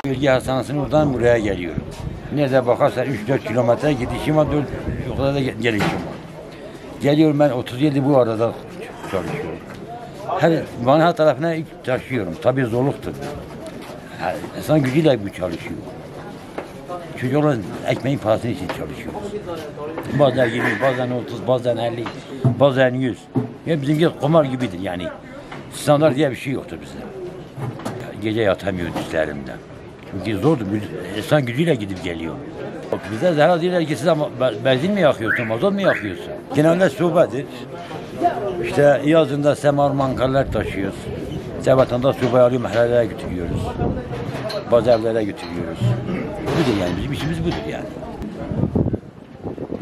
Bölge hastanesinin oradan buraya geliyorum. Nerede bakarsan 3-4 kilometre gidişim var, 4 yukarıda da gelişim var. Geliyorum ben 37 bu arada çalışıyorum. Her tarafına taşıyorum. Tabii zorluktur. İnsan gücüyle bu çalışıyor. Çocukların ekmeğin parasını için çalışıyoruz. Bazen 20, bazen 30, bazen 50, bazen 100. Ya bizimki kumar gibidir yani. Standart diye bir şey yoktur bizde. Gece yatamıyoruz üstlerimden. Çünkü zordur. İnsan gücüyle gidip geliyor. Bize zarar değil ki siz benzin mi yakıyorsun, mazot mu yakıyorsun? Genelde sobadır. İşte yazında semar mankarlar taşıyoruz. Sabahında sobayı alıyor, mahallelere götürüyoruz. Bazı evlere götürüyoruz. Budur yani, bizim işimiz budur yani.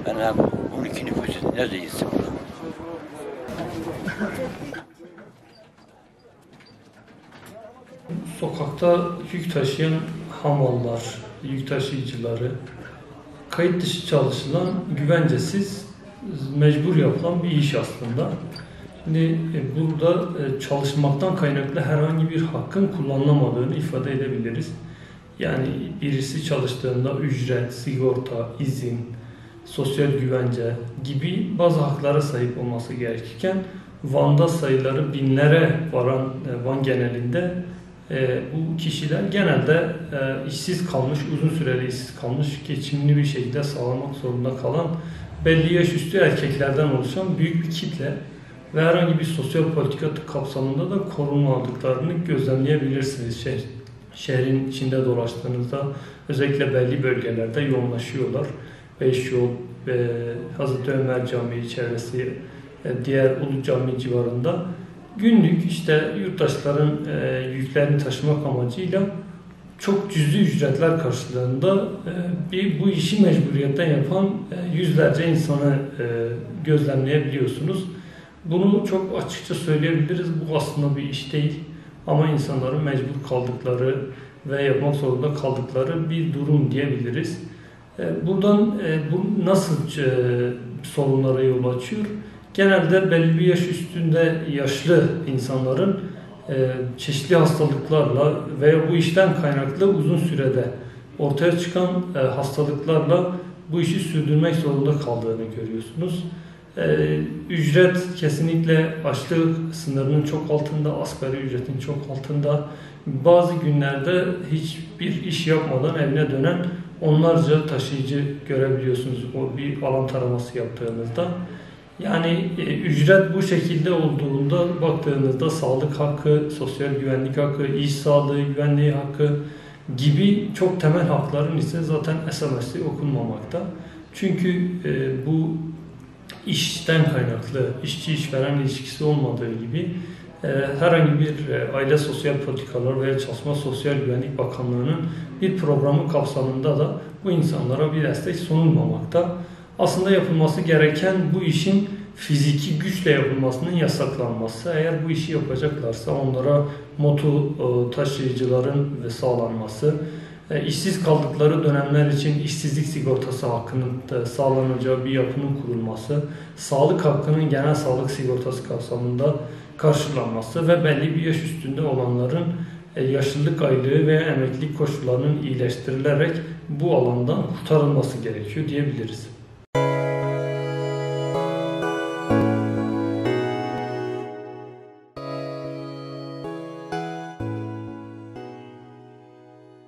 Ben hem 12 nüfusun neredeyiz burada? Sokakta yük taşıyan hamallar, yük taşıyıcıları, kayıt dışı çalışılan, güvencesiz, mecbur yapılan bir iş aslında. Şimdi burada çalışmaktan kaynaklı herhangi bir hakkın kullanılamadığını ifade edebiliriz. Yani birisi çalıştığında ücret, sigorta, izin, sosyal güvence gibi bazı haklara sahip olması gerekirken Van'da sayıları binlere varan Van genelinde bu kişiler genelde işsiz kalmış, uzun süreli işsiz kalmış, geçimini bir şekilde sağlamak zorunda kalan belli yaş üstü erkeklerden oluşan büyük bir kitle ve herhangi bir sosyal politika kapsamında da korunmadıklarını gözlemleyebilirsiniz. Şehrin içinde dolaştığınızda özellikle belli bölgelerde yoğunlaşıyorlar. Beşyol, Hazreti Ömer Camii çevresi, diğer Ulu Cami civarında günlük işte yurttaşların yüklerini taşımak amacıyla çok cüzi ücretler karşılığında bu işi mecburiyetten yapan yüzlerce insanı gözlemleyebiliyorsunuz. Bunu çok açıkça söyleyebiliriz. Bu aslında bir iş değil. Ama insanların mecbur kaldıkları ve yapmak zorunda kaldıkları bir durum diyebiliriz. Buradan bu nasıl sorunlara yol açıyor? Genelde belli bir yaş üstünde yaşlı insanların çeşitli hastalıklarla veya bu işten kaynaklı uzun sürede ortaya çıkan hastalıklarla bu işi sürdürmek zorunda kaldığını görüyorsunuz. Ücret kesinlikle açlık sınırının çok altında, asgari ücretin çok altında. Bazı günlerde hiçbir iş yapmadan evine dönen onlarca taşıyıcı görebiliyorsunuz o bir alan taraması yaptığınızda. Yani ücret bu şekilde olduğunda baktığınızda sağlık hakkı, sosyal güvenlik hakkı, iş sağlığı, güvenliği hakkı gibi çok temel hakların ise zaten esamesi okunmamakta. Çünkü bu işten kaynaklı, işçi-işveren ilişkisi olmadığı gibi herhangi bir Aile Sosyal Politikalar veya Çalışma Sosyal Güvenlik Bakanlığı'nın bir programı kapsamında da bu insanlara bir destek sunulmamakta. Aslında yapılması gereken bu işin fiziki güçle yapılmasının yasaklanması. Eğer bu işi yapacaklarsa onlara moto taşıyıcıların sağlanması, işsiz kaldıkları dönemler için işsizlik sigortası hakkının sağlanacağı bir yapının kurulması, sağlık hakkının genel sağlık sigortası kapsamında karşılanması ve belli bir yaş üstünde olanların yaşlılık aylığı ve emeklilik koşullarının iyileştirilerek bu alandan kurtarılması gerekiyor diyebiliriz.